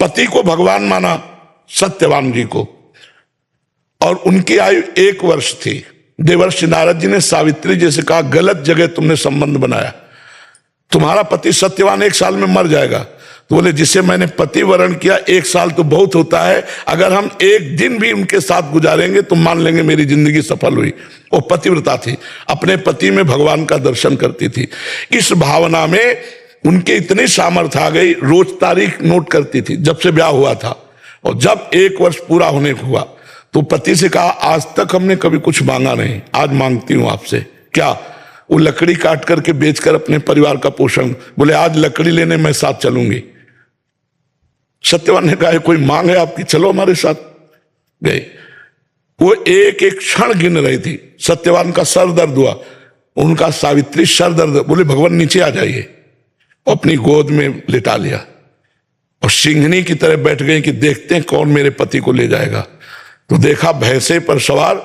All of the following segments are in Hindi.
पति को भगवान माना सत्यवान जी को, और उनकी आयु 1 वर्ष थी। देवर्षि नारद जी ने सावित्री जी से कहा, गलत जगह तुमने संबंध बनाया, तुम्हारा पति सत्यवान 1 साल में मर जाएगा। तो बोले, जिसे मैंने पति वरण किया 1 साल तो बहुत होता है, अगर हम 1 दिन भी उनके साथ गुजारेंगे तो मान लेंगे मेरी जिंदगी सफल हुई। वो पतिव्रता थी, अपने पति में भगवान का दर्शन करती थी। इस भावना में उनके इतनी सामर्थ्य आ गई, रोज तारीख नोट करती थी जब से ब्याह हुआ था। और जब 1 वर्ष पूरा होने को हुआ तो पति से कहा, आज तक हमने कभी कुछ मांगा नहीं, आज मांगती हूं आपसे। क्या? वो लकड़ी काट करके बेचकर अपने परिवार का पोषण। बोले, आज लकड़ी लेने मैं साथ चलूंगी। सत्यवान ने कहा, कोई मांग है आपकी, चलो हमारे साथ। गए। वो एक एक क्षण गिन रही थी। सत्यवान का सर दर्द हुआ, उनका सावित्री सर दर्द। बोले, भगवान नीचे आ जाइए। अपनी गोद में लिटा लिया और सिंहनी की तरह बैठ गए कि देखते हैं कौन मेरे पति को ले जाएगा। तो देखा, भैंसे पर सवार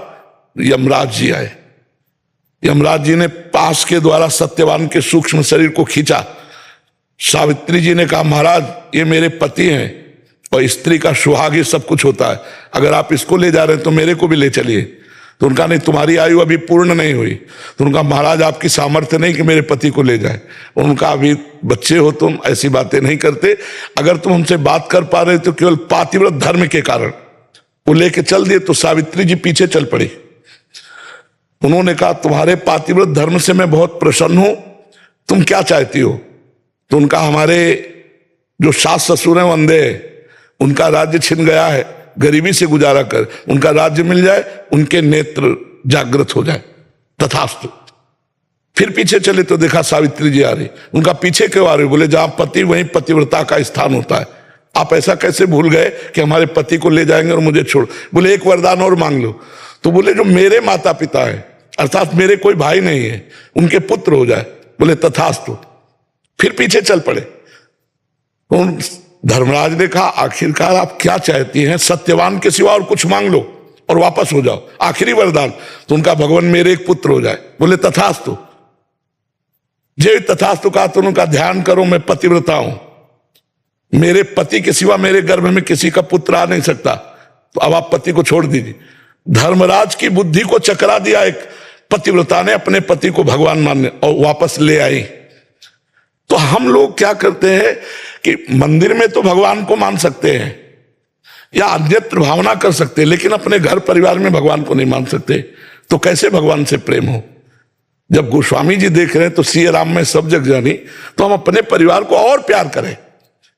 यमराज जी आए। यमराज जी ने पास के द्वारा सत्यवान के सूक्ष्म शरीर को खींचा। सावित्री जी ने कहा, महाराज ये मेरे पति हैं और स्त्री का सुहाग ये सब कुछ होता है, अगर आप इसको ले जा रहे हैं तो मेरे को भी ले चलिए। तो उनका, नहीं, तुम्हारी आयु अभी पूर्ण नहीं हुई। तो उनका, महाराज आपकी सामर्थ्य नहीं कि मेरे पति को ले जाए। उनका, अभी बच्चे हो तुम, ऐसी बातें नहीं करते, अगर तुम हमसे बात कर पा रहे तो केवल पातिव्रत धर्म के कारण। वो लेके चल दिए तो सावित्री जी पीछे चल पड़ी। उन्होंने कहा, तुम्हारे पातिव्रत धर्म से मैं बहुत प्रसन्न हूं, तुम क्या चाहती हो? तो उनका, हमारे जो सास ससुर हैं वंदे, उनका राज्य छिन गया है, गरीबी से गुजारा कर उनका राज्य मिल जाए, उनके नेत्र जागृत हो जाए, तथास्तु। फिर पीछे चले तो देखा सावित्री जी आ रही। उनका, पीछे क्यों आ रही? बोले, जहां पति वहीं पतिव्रता का स्थान होता है, आप ऐसा कैसे भूल गए कि हमारे पति को ले जाएंगे और मुझे छोड़। बोले, एक वरदान और मांग लो। तो बोले, जो मेरे माता पिता है, अर्थात मेरे कोई भाई नहीं है, उनके पुत्र हो जाए। बोले, तथास्तु। फिर पीछे चल पड़े। धर्मराज ने कहा, आखिरकार आप क्या चाहती हैं? सत्यवान के सिवा और कुछ मांग लो और वापस हो जाओ, आखिरी वरदान। तो उनका, भगवान मेरे एक पुत्र हो जाए। बोले, तथास्तु। जे तथास्तु कहा तो उनका, ध्यान करो मैं पतिव्रता हूं, मेरे पति के सिवा मेरे गर्भ में किसी का पुत्र आ नहीं सकता, तो अब आप पति को छोड़ दीजिए। धर्मराज की बुद्धि को चकरा दिया एक पतिव्रता ने, अपने पति को भगवान मानने, और वापस ले आई। तो हम लोग क्या करते हैं कि मंदिर में तो भगवान को मान सकते हैं या अन्यत्र भावना कर सकते हैं, लेकिन अपने घर परिवार में भगवान को नहीं मान सकते। तो कैसे भगवान से प्रेम हो? जब गोस्वामी जी देख रहे हैं तो सिया राम में सब जग जानी, तो हम अपने परिवार को और प्यार करें।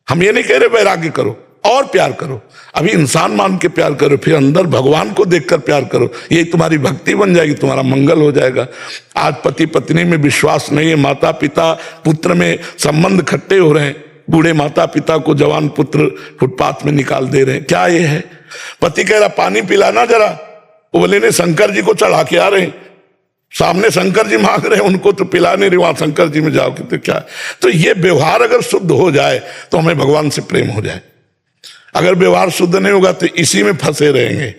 हम ये नहीं कह रहे वैराग्य करो, और प्यार करो। अभी इंसान मान के प्यार करो, फिर अंदर भगवान को देखकर प्यार करो, यही तुम्हारी भक्ति बन जाएगी, तुम्हारा मंगल हो जाएगा। आज पति पत्नी में विश्वास नहीं है, माता पिता पुत्र में संबंध खट्टे हो रहे हैं, बूढ़े माता पिता को जवान पुत्र फुटपाथ में निकाल दे रहे हैं। क्या ये है? पति कह रहा, पानी पिलाना जरा। वो बोले, नहीं, शंकर जी को चढ़ा के आ रहे हैं, सामने शंकर जी मांग रहे हैं, उनको तो पिला नहीं रही, वहां शंकर जी में जाओगे तो क्या? तो ये व्यवहार अगर शुद्ध हो जाए तो हमें भगवान से प्रेम हो जाए। अगर व्यवहार शुद्ध नहीं होगा तो इसी में फंसे रहेंगे,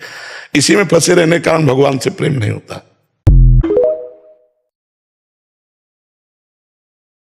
इसी में फंसे रहने के कारण भगवान से प्रेम नहीं होता।